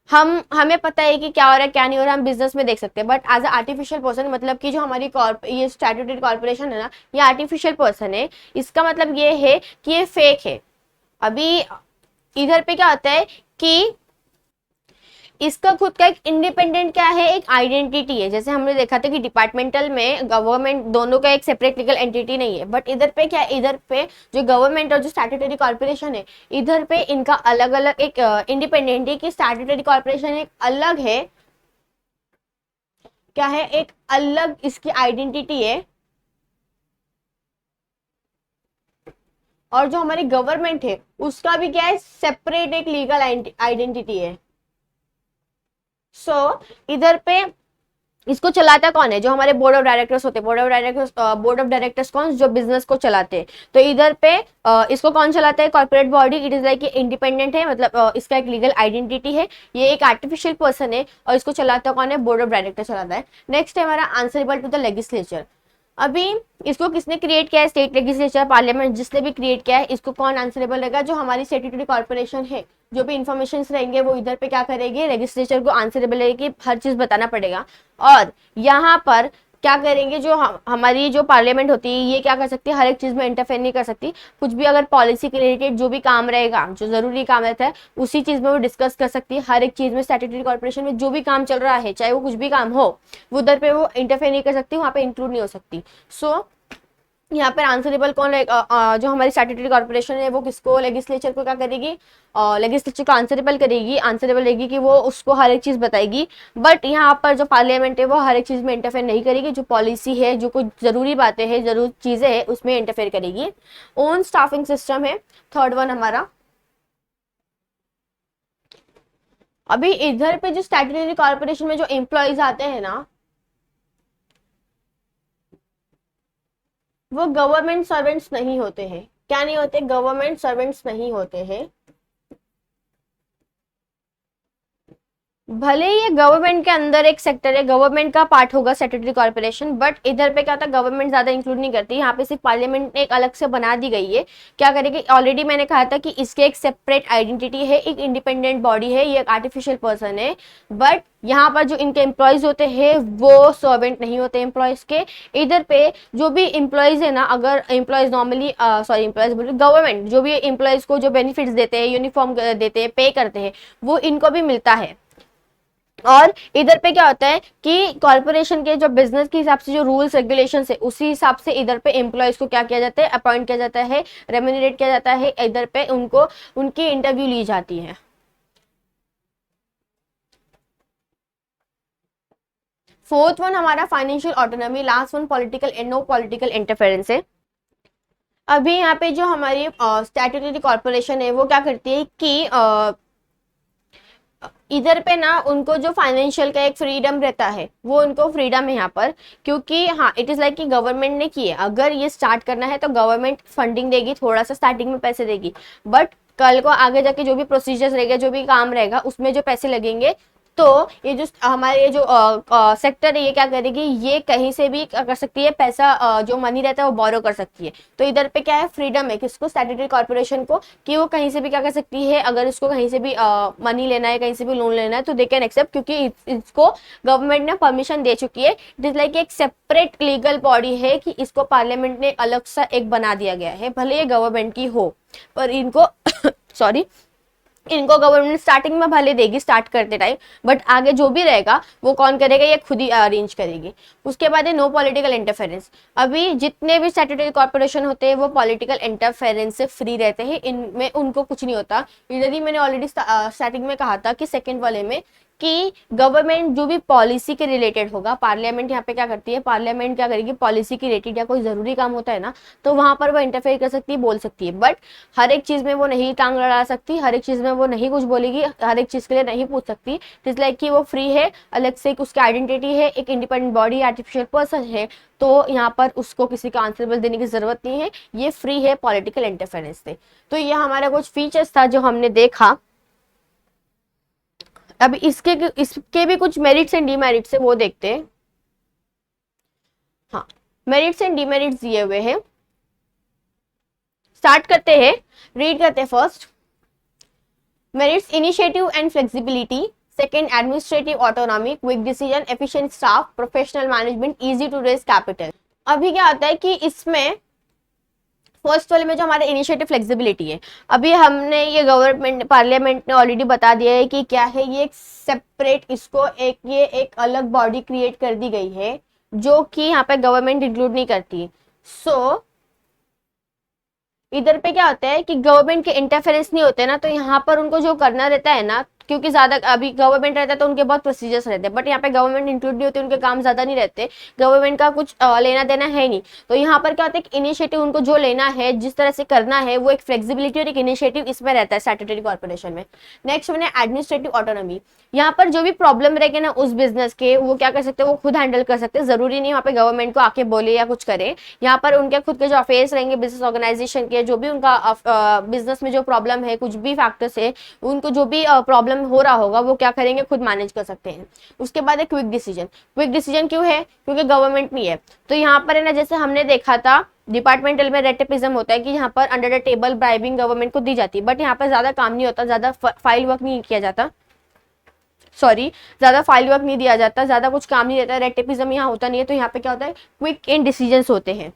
हम हमें पता है कि क्या हो रहा है क्या नहीं हो रहा है, हम बिजनेस में देख सकते हैं, but as a artificial person मतलब कि जो हमारी ये स्टैट्यूटरी कॉर्पोरेशन है ना, ये आर्टिफिशियल पर्सन है। इसका मतलब ये है कि ये फेक है। अभी इधर पे क्या होता है कि इसका खुद का एक इंडिपेंडेंट क्या है, एक आइडेंटिटी है। जैसे हमने देखा था कि डिपार्टमेंटल में गवर्नमेंट दोनों का एक सेपरेट लीगल एंटिटी नहीं है, बट इधर पे क्या है, इधर पे जो गवर्नमेंट और जो स्टैट्यूटरी कॉर्पोरेशन है, इधर पे इनका अलग अलग एक इंडिपेंडेंट है, कि स्टैट्यूटरी कॉर्पोरेशन एक अलग है, क्या है, एक अलग इसकी आइडेंटिटी है, और जो हमारी गवर्नमेंट है उसका भी क्या है, सेपरेट एक लीगल आइडेंटिटी है। इधर पे इसको चलाता कौन है, जो हमारे बोर्ड ऑफ डायरेक्टर्स होते हैं, बोर्ड ऑफ डायरेक्टर्स कौन, जो बिजनेस को चलाते हैं। तो इधर पे इसको कौन चलाता है, corporate body, it is like independent है, मतलब इसका एक लीगल आइडेंटिटी है, ये एक आर्टिफिशियल पर्सन है, और इसको चलाता कौन है, बोर्ड ऑफ डायरेक्टर चलाता है। नेक्स्ट है हमारा आंसरेबल टू द लेजिस्लेचर। अभी इसको किसने क्रिएट किया है, स्टेट लेजिस्लेचर, पार्लियामेंट, जिसने भी क्रिएट किया है इसको कौन आंसरेबल रहेगा, जो हमारी स्टैट्यूटरी कॉर्पोरेशन है। जो भी इन्फॉर्मेशन रहेंगे वो इधर पे क्या करेंगे, लेजिस्लेचर को आंसरेबल रहेगी, हर चीज बताना पड़ेगा। और यहाँ पर क्या करेंगे, जो हमारी जो पार्लियामेंट होती है ये क्या कर सकती है, हर एक चीज में इंटरफेयर नहीं कर सकती। कुछ भी अगर पॉलिसी के रिलेटेड जो भी काम रहेगा, जो जरूरी काम रहता है उसी चीज में वो डिस्कस कर सकती है। हर एक चीज में स्टैट्यूटरी कॉर्पोरेशन में जो भी काम चल रहा है, चाहे वो कुछ भी काम हो, वो उधर पे वो इंटरफेयर नहीं कर सकती, वहां पे इंक्लूड नहीं हो सकती। सो यहाँ पर आंसरेबल कौन रहेगा, जो हमारी स्टैट्यूटरी कॉर्पोरेशन है वो किसको, लेजिस्लेचर को क्या करेगी, लेजिस्लेचर को आंसरेबल करेगी, आंसरेबल रहेगी कि वो उसको हर एक चीज बताएगी। बट यहाँ पर जो पार्लियामेंट है वो हर एक चीज में इंटरफेयर नहीं करेगी, जो पॉलिसी है, जो कुछ जरूरी बातें हैं, जरूरी चीजें हैं उसमें इंटरफेयर करेगी। ओन स्टाफिंग सिस्टम है थर्ड वन हमारा। अभी इधर पे जो स्टैट्यूटरी कॉर्पोरेशन में जो एम्प्लॉयज आते हैं ना, वो गवर्नमेंट सर्वेंट्स नहीं होते हैं। क्या नहीं होते, गवर्नमेंट सर्वेंट्स नहीं होते हैं। भले ये गवर्नमेंट के अंदर एक सेक्टर है, गवर्नमेंट का पार्ट होगा स्टैट्यूटरी कॉर्पोरेशन, बट इधर पे क्या होता है, गवर्नमेंट ज्यादा इंक्लूड नहीं करती। यहाँ पे सिर्फ पार्लियामेंट ने एक अलग से बना दी गई है। क्या करेगी, ऑलरेडी मैंने कहा था कि इसके एक सेपरेट आइडेंटिटी है, एक इंडिपेंडेंट बॉडी है, ये एक आर्टिफिशियल पर्सन है। बट यहाँ पर जो इनके एम्प्लॉयज होते हैं वो सर्वेंट नहीं होते एम्प्लॉयज के। इधर पे जो भी एम्प्लॉयज है ना, अगर एम्प्लॉयज नॉर्मली सॉरी एम्प्लॉयज बोल गवर्नमेंट जो भी एम्प्लॉयज को जो बेनिफिट्स देते हैं, यूनिफॉर्म देते हैं, पे करते हैं, वो इनको भी मिलता है। और इधर पे क्या होता है कि कॉर्पोरेशन के जो बिजनेस के हिसाब से जो रूल्स रेगुलेशंस है उसी हिसाब से इधर पे एम्प्लॉयज को क्या किया जाता है, अपॉइंट किया जाता है, रेम्यूनरेट किया जाता है। इधर पे उनको उनकी इंटरव्यू ली जाती है। फोर्थ वन हमारा financial autonomy, last one political and no political interference है। अभी यहाँ पे जो हमारी स्टैट्यूटरी कॉर्पोरेशन है वो क्या करती है कि इधर पे ना उनको जो फाइनेंशियल का एक फ्रीडम रहता है वो उनको फ्रीडम है यहाँ पर। क्योंकि हाँ इट इज लाइक कि गवर्नमेंट ने किए, अगर ये स्टार्ट करना है तो गवर्नमेंट फंडिंग देगी, थोड़ा सा स्टार्टिंग में पैसे देगी, बट कल को आगे जाके जो भी प्रोसीजर्स रहेगा, जो भी काम रहेगा उसमें जो पैसे लगेंगे, तो ये जो हमारे ये जो सेक्टर है ये क्या करेगी, ये कहीं से भी कर सकती है, पैसा जो मनी रहता है वो बोरो कर सकती है। तो इधर पे क्या है, फ्रीडम है किसको, स्टैट्यूटरी कॉर्पोरेशन को, कि वो कहीं से भी क्या कर सकती है, अगर इसको कहीं से भी मनी लेना है, कहीं से भी लोन लेना है तो दे कैन एक्सेप्ट, क्योंकि इसको गवर्नमेंट ने परमिशन दे चुकी है। इट इज लाइक एक सेपरेट लीगल बॉडी है कि इसको पार्लियामेंट ने अलग सा एक बना दिया गया है, भले ये गवर्नमेंट की हो, पर इनको सॉरी इनको गवर्नमेंट स्टार्टिंग में भले देगी स्टार्ट करते टाइम, बट आगे जो भी रहेगा वो कौन करेगा, ये खुद ही अरेंज करेगी। उसके बाद है नो पॉलिटिकल इंटरफेरेंस। अभी जितने भी स्टैट्यूटरी कॉर्पोरेशन होते हैं वो पॉलिटिकल इंटरफेरेंस से फ्री रहते हैं, इनमें उनको कुछ नहीं होता। इधर ही मैंने ऑलरेडी स्टार्टिंग में कहा था कि सेकेंड वाले में कि गवर्नमेंट जो भी पॉलिसी के रिलेटेड होगा, पार्लियामेंट यहाँ पे क्या करती है, पार्लियामेंट क्या करेगी, पॉलिसी के रिलेटेड या कोई जरूरी काम होता है ना तो वहां पर वो इंटरफेयर कर सकती है, बोल सकती है। बट हर एक चीज में वो नहीं टांग लड़ा सकती, हर एक चीज में वो नहीं कुछ बोलेगी, हर एक चीज के लिए नहीं पूछ सकती। इट्स लाइक कि वो फ्री है, अलग से उसकी आइडेंटिटी है, एक इंडिपेंडेंट बॉडी, आर्टिफिशियल पर्सन है, तो यहाँ पर उसको किसी का आंसरेबल देने की जरूरत नहीं है, ये फ्री है पॉलिटिकल इंटरफेरेंस से। तो ये हमारा कुछ फीचर्स था जो हमने देखा। अब इसके भी कुछ मेरिट्स एंड डीमेरिट्स है, वो देखते हैं। हाँ, मेरिट्स एंड डीमेरिट्स दिए हुए हैं, स्टार्ट करते हैं, रीड करते हैं। First merits, initiative and flexibility. Second, administrative autonomy, quick decision, efficient staff, professional management, easy to raise capital. अभी क्या आता है कि इसमें फर्स्ट वाले में जो हमारे इनिशिएटिव फ्लेक्सिबिलिटी है, अभी हमने ये गवर्नमेंट पार्लियामेंट ने ऑलरेडी बता दिया है कि क्या है, ये एक सेपरेट, इसको एक ये एक अलग बॉडी क्रिएट कर दी गई है जो कि यहाँ पे गवर्नमेंट इंक्लूड नहीं करती। सो इधर पे क्या होता है कि गवर्नमेंट के इंटरफेरेंस नहीं होते ना, तो यहाँ पर उनको जो करना रहता है ना, क्योंकि ज्यादा अभी गवर्नमेंट रहता है तो उनके बहुत प्रोसीजर्स रहते हैं, बट यहाँ पे गवर्नमेंट इंक्लूड नहीं होती, उनके काम ज्यादा नहीं रहते, गवर्नमेंट का कुछ लेना देना है नहीं। तो यहाँ पर क्या होता है कि इनिशिएटिव उनको जो लेना है, जिस तरह से करना है, वो एक फ्लेक्सिबिलिटी और एक इनिशिएटिव इसमें रहता है स्टैट्यूटरी कॉर्पोरेशन में। नेक्स्ट मैंने एडमिनिस्ट्रेटिव ऑटोनॉमी, यहाँ पर जो भी प्रॉब्लम रहेगा ना उस बिजनेस के, वो क्या कर सकते हैं, वो खुद हैंडल कर सकते हैं, जरूरी नहीं वहाँ पे गवर्नमेंट को आके बोले या कुछ करे। यहाँ पर उनके खुद के जो अफेयर्स रहेंगे बिजनेस ऑर्गेनाइजेशन के, जो भी उनका बिजनेस में जो प्रॉब्लम है, कुछ भी फैक्टर्स है, उनको जो भी प्रॉब्लम प्रॉब्लम हो रहा होगा वो क्या करेंगे, खुद मैनेज कर सकते हैं। उसके बाद है क्विक डिसीजन। क्विक डिसीजन क्यों है, क्योंकि गवर्नमेंट नहीं है। तो यहाँ पर है ना, जैसे हमने देखा था डिपार्टमेंटल में रेटिपिज्म होता है कि यहाँ पर under the table bribing government को दी जाती है, बट यहाँ पर ज्यादा काम नहीं होता, ज्यादा फाइल वर्क नहीं किया जाता, सॉरी ज्यादा फाइल वर्क नहीं दिया जाता, ज्यादा कुछ काम नहीं रहता, रेटिपिज्म यहाँ होता नहीं है। तो यहाँ पे क्या होता है, क्विक इन डिसीजंस होते हैं।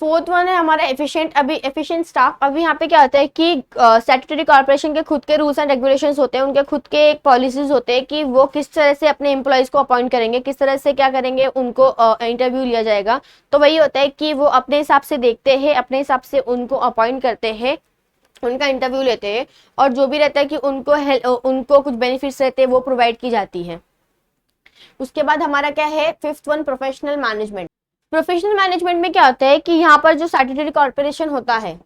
फोर्थ वन है हमारा एफिशिएंट। अभी एफिशिएंट स्टाफ, अभी यहाँ पे क्या होता है कि स्टैट्यूटरी कॉर्पोरेशन के खुद के रूल्स एंड रेगुलेशंस होते हैं, उनके खुद के पॉलिसीज होते हैं कि वो किस तरह से अपने एम्प्लॉयज को अपॉइंट करेंगे, किस तरह से क्या करेंगे, उनको इंटरव्यू लिया जाएगा। तो वही होता है कि वो अपने हिसाब से देखते हैं, अपने हिसाब से उनको अपॉइंट करते हैं, उनका इंटरव्यू लेते हैं, और जो भी रहता है कि उनको कुछ बेनिफिट्स रहते हैं वो प्रोवाइड की जाती है। उसके बाद हमारा क्या है, fifth one professional management. Professional management में क्या होता है कि यहाँ पर जो स्टैट्यूटरी कॉर्पोरेशन होता है,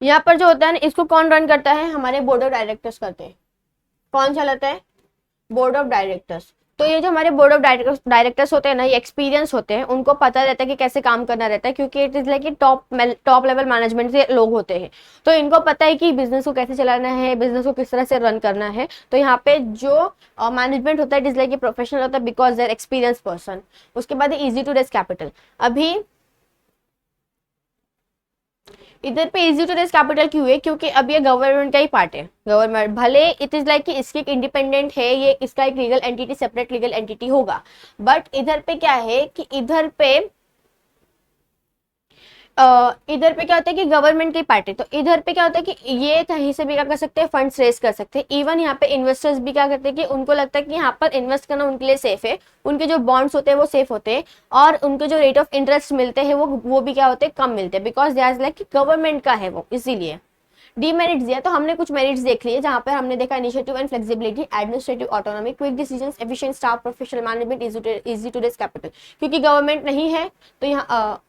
यहाँ पर जो होता है ना, इसको कौन रन करता है, हमारे बोर्ड ऑफ डायरेक्टर्स करते हैं। कौन चलाता है, बोर्ड ऑफ डायरेक्टर्स। तो ये जो हमारे बोर्ड ऑफ डायरेक्टर्स होते हैं ना, ये एक्सपीरियंस होते हैं, उनको पता रहता है कि कैसे काम करना रहता है, क्योंकि it is like top level management से लोग होते हैं। तो इनको पता है कि बिजनेस को कैसे चलाना है, बिजनेस को किस तरह से रन करना है। तो यहाँ पे जो मैनेजमेंट होता है इट इज लाइक प्रोफेशनल होता है, बिकॉज देर एक्सपीरियंस पर्सन। उसके बाद इजी टू रेज कैपिटल। अभी इधर पे इजी टू रेज कैपिटल क्यों है, क्योंकि अब ये गवर्नमेंट का ही पार्ट है। गवर्नमेंट भले इट इज लाइक कि इसकी इंडिपेंडेंट है, ये इसका एक legal entity, separate legal entity होगा, बट इधर पे क्या है कि इधर पे क्या होता है कि गवर्नमेंट की पार्टी। तो इधर पे क्या होता है कि ये कहीं से भी क्या कर सकते हैं, फंड्स रेज कर सकते हैं। इवन यहाँ पे इन्वेस्टर्स भी क्या करते हैं कि उनको लगता है कि यहाँ पर इन्वेस्ट करना उनके लिए सेफ है, उनके जो बॉन्ड्स होते हैं वो सेफ होते हैं, और उनके जो रेट ऑफ इंटरेस्ट मिलते हैं वो भी क्या होते हैं, कम मिलते हैं, because they are like government का है वो, इसीलिए। डीमेरिट्स दिया, तो हमने कुछ मेरिट्स देख लिए, जहां पर हमने देखा initiative and flexibility, administrative autonomy, quick decisions, efficient staff, professional management, easy to raise capital. क्योंकि गवर्नमेंट नहीं है तो यहाँ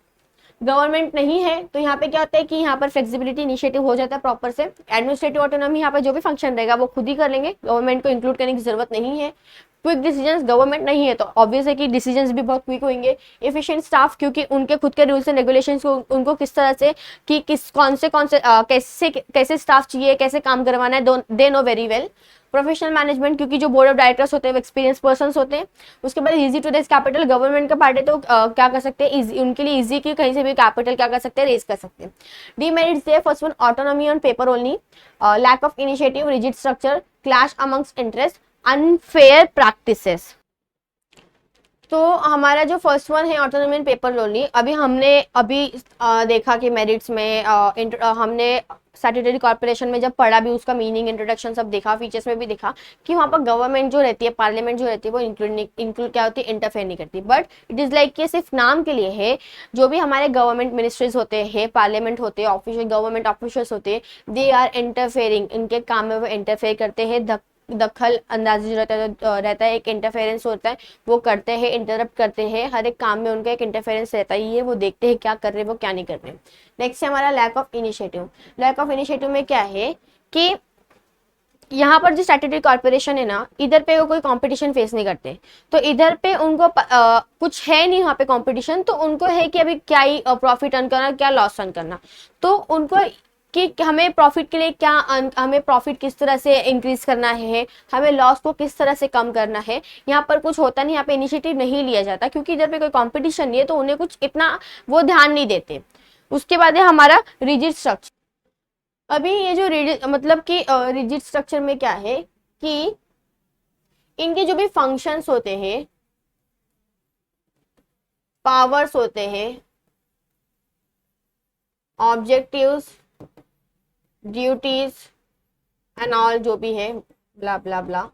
तो यहाँ पे क्या होता है कि यहाँ पर फ्लेक्सिबिलिटी, इनिशिएटिव हो जाता है प्रॉपर से। एडमिनिस्ट्रेटिव ऑटोनॉमी, यहाँ पर जो भी फंक्शन रहेगा वो खुद ही कर लेंगे, गवर्नमेंट को इंक्लूड करने की जरूरत नहीं है। क्विक डिसीजंस, गवर्नमेंट नहीं है तो ऑब्वियस है कि डिसीजंस भी बहुत क्विक होंगे। एफिशिएंट स्टाफ, क्योंकि उनके खुद के रूल्स एंड रेगुलेशंस को उनको किस तरह से कि कौन से कैसे स्टाफ चाहिए, कैसे काम करवाना है, they know very well. Professional management, क्योंकि जो बोर्ड ऑफ डायरेक्टर्स होते हैं वो एक्सपीरियंस पर्सन होते हैं। उसके बाद easy to raise capital, government का पार्ट है तो क्या कर सकते हैं, उनके लिए इजी की कहीं से भी कैपिटल क्या कर सकते हैं, रेज कर सकते हैं। डीमेरिट्स है, first one autonomy on paper only, lack of initiative, rigid structure, clash amongst interest, unfair practices. तो हमारा जो फर्स्ट वन है ऑटोनॉमी इन पेपर ओनली, अभी हमने देखा कि मेरिट्स में हमने स्टैट्यूटरी कॉर्पोरेशन में जब पढ़ा भी, उसका मीनिंग, इंट्रोडक्शन सब देखा, फीचर्स में भी देखा कि वहाँ पर गवर्नमेंट जो रहती है, पार्लियामेंट जो रहती है वो इंक्लूड क्या होती है, इंटरफेयर नहीं करती। बट इट इज लाइक कि सिर्फ नाम के लिए है। जो भी हमारे गवर्नमेंट मिनिस्ट्रीज होते हैं, पार्लियामेंट होते हैं, ऑफिशियल गवर्नमेंट ऑफिशियल्स होते हैं, दे आर इंटरफेयरिंग, इनके काम में वो इंटरफेयर करते हैं, दखल अंदाजी जो रहता है एक इंटरफेरेंस होता है, वो करते हैं, इंटरप्ट करते हैं, हर एक काम में उनका एक इंटरफेरेंस रहता है, ये वो देखते हैं क्या कर रहे हैं वो क्या नहीं कर रहे। नेक्स्ट है हमारा lack of initiative. Lack of initiative में क्या है कि यहाँ पर जो स्टैट्यूटरी कॉर्पोरेशन है ना, इधर पे वो कोई कंपटीशन फेस नहीं करते, तो इधर पे उनको कुछ है नहीं वहाँ पे कंपटीशन, तो उनको है कि अभी क्या ही प्रॉफिट अर्न करना, क्या लॉस अर्न करना। तो उनको कि हमें प्रॉफिट के लिए क्या हमें प्रॉफिट किस तरह से इंक्रीज करना है, हमें लॉस को किस तरह से कम करना है, यहाँ पर कुछ होता नहीं, यहाँ पे इनिशिएटिव नहीं लिया जाता, क्योंकि इधर पे कोई कंपटीशन नहीं है, तो उन्हें कुछ इतना वो ध्यान नहीं देते। उसके बाद है हमारा रिजिड स्ट्रक्चर। अभी ये जो मतलब कि रिजिड स्ट्रक्चर में क्या है कि इनके जो भी फंक्शंस होते हैं, पावर्स होते हैं, ऑब्जेक्टिव्स, ड्यूटीज एंड ऑल जो भी है, ब्ला ब्ला ब्ला,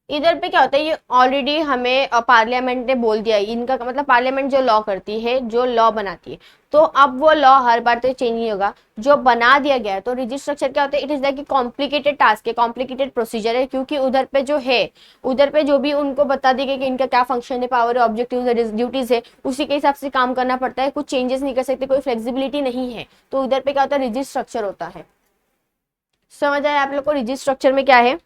इधर पे क्या होता है, ये ऑलरेडी हमें पार्लियामेंट ने बोल दिया है। इनका मतलब पार्लियामेंट जो लॉ करती है, जो लॉ बनाती है, तो अब वो लॉ हर बार तो चेंज नहीं होगा, जो बना दिया गया है। तो रिजिड स्ट्रक्चर क्या होता है, it is like complicated task है, कॉम्प्लिकेटेड प्रोसीजर है, क्योंकि उधर पे जो है, उधर पे जो भी उनको बता दी गई कि इनका क्या फंक्शन है, पावर है, ऑब्जेक्टिव्स है, ड्यूटीज है, उसी के हिसाब से काम करना पड़ता है, कुछ चेंजेस नहीं कर सकते, कोई फ्लेक्सिबिलिटी नहीं है। तो उधर पे क्या होता है, रिजिड स्ट्रक्चर होता है। समझ आया आप लोग को रिजिड स्ट्रक्चर में क्या है।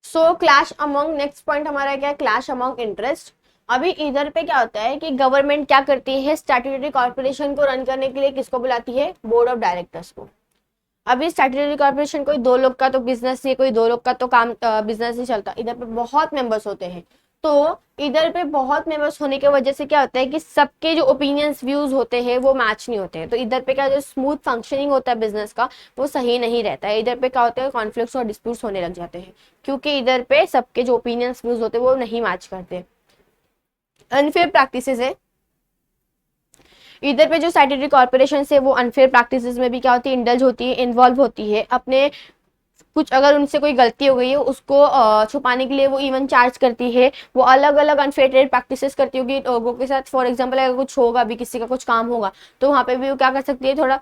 सो क्लैश अमंग, नेक्स्ट पॉइंट हमारा क्या है, क्लैश अमंग इंटरेस्ट। अभी इधर पे क्या होता है कि गवर्नमेंट क्या करती है, स्टैट्यूटरी कॉर्पोरेशन को रन करने के लिए किसको बुलाती है, बोर्ड ऑफ डायरेक्टर्स को। अभी स्टैट्यूटरी कॉर्पोरेशन कोई दो लोग का तो बिजनेस नहीं, कोई दो लोग का तो काम बिजनेस नहीं चलता, इधर पे बहुत मेंबर्स होते हैं। तो इधर पे बहुत मेंबर्स होने की वजह से क्या होता है कि सबके जो ओपिनियंस व्यूज होते हैं वो मैच नहीं होते हैं, तो इधर पे क्या जो स्मूथ फंक्शनिंग होता है बिजनेस का वो सही नहीं रहता है। इधर पे क्या होता है, कॉन्फ्लिक्ट्स और डिस्प्यूट्स होने लग जाते हैं, क्योंकि इधर पे सबके जो ओपिनियंस व्यूज होते हैं वो नहीं मैच करते। अनफेयर प्रैक्टिसेस है इधर पे, जो स्टैट्यूटरी कॉर्पोरेशन है वो अनफेयर प्रैक्टिसेस में भी क्या होती है, इंडल्ज होती है, इन्वॉल्व होती है। अपने कुछ अगर उनसे कोई गलती हो गई है उसको छुपाने के लिए वो इवन चार्ज करती है, वो अलग अलग अनफेयर ट्रेड प्रैक्टिसेस करती होगी लोगों के साथ। फॉर एग्जांपल अगर कुछ होगा भी, किसी का कुछ काम होगा, तो वहाँ पे भी वो क्या कर सकती है, थोड़ा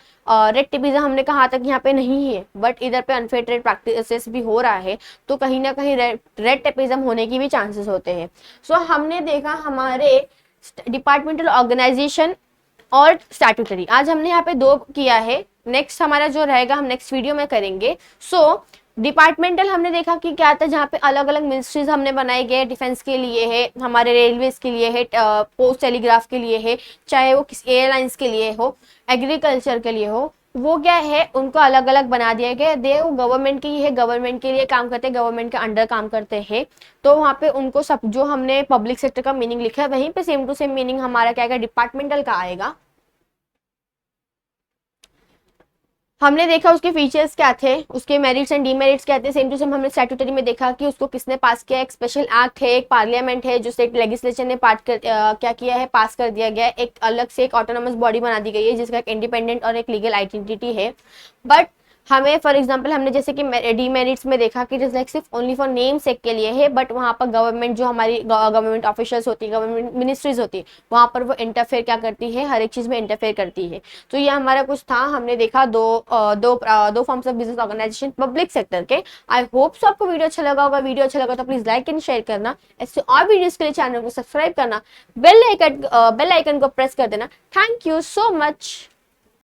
रेड टेपिज्म हमने कहा तक यहाँ पे नहीं है, बट इधर पे अनफेयर ट्रेड प्रैक्टिसेस भी हो रहा है, तो कहीं ना कहीं रेड टेपिज्म होने की भी चांसेस होते हैं। सो हमने देखा हमारे डिपार्टमेंटल ऑर्गेनाइजेशन और स्टैट्यूटरी, आज हमने यहाँ पे दो किया है। नेक्स्ट हमारा जो रहेगा हम नेक्स्ट वीडियो में करेंगे। सो डिपार्टमेंटल हमने देखा कि क्या था, जहाँ पे अलग अलग मिनिस्ट्रीज हमने बनाई गए, डिफेंस के लिए है, हमारे रेलवेज के लिए है, पोस्ट टेलीग्राफ के लिए है, चाहे वो किसी एयरलाइंस के लिए हो, एग्रीकल्चर के लिए हो, वो क्या है उनको अलग अलग बना दिया गया। दे वो गवर्नमेंट की है, गवर्नमेंट के लिए काम करते हैं, गवर्नमेंट के अंडर काम करते हैं, तो वहाँ पे उनको सब जो हमने पब्लिक सेक्टर का मीनिंग लिखा है वहीं पे सेम टू सेम मीनिंग हमारा क्या आएगा, डिपार्टमेंटल का आएगा। हमने देखा उसके फीचर्स क्या थे, उसके मेरिट्स एंड डीमेरिट्स क्या थे, सेम टू सेम हमने स्टैट्यूटरी में देखा कि उसको किसने पास किया, एक स्पेशल एक्ट है, एक पार्लियामेंट है जो स्टेट लेजिस्लेचर ने क्या किया है, पास कर दिया गया है, एक अलग से एक ऑटोनोमस बॉडी बना दी गई है जिसका एक इंडिपेंडेंट और एक लीगल आइडेंटिटी है। बट हमें फॉर एग्जांपल हमने जैसे कि डीमेरिट्स में देखा कि लाइक सिर्फ ओनली फॉर नेम सेक के लिए है, बट वहाँ पर गवर्नमेंट जो हमारी गवर्नमेंट ऑफिशियल्स होती है, गवर्नमेंट मिनिस्ट्रीज होती है, वहाँ पर वो इंटरफेयर क्या करती है, हर एक चीज़ में इंटरफेयर करती है। तो ये हमारा कुछ था, हमने देखा दो forms of business organisation public sector के। आई होप सो आपको वीडियो अच्छा लगा होगा। वीडियो अच्छा लगा तो प्लीज लाइक एंड शेयर करना, ऐसे और वीडियोस के लिए चैनल को सब्सक्राइब करना, बेल आइकन को प्रेस कर देना। Thank you so much.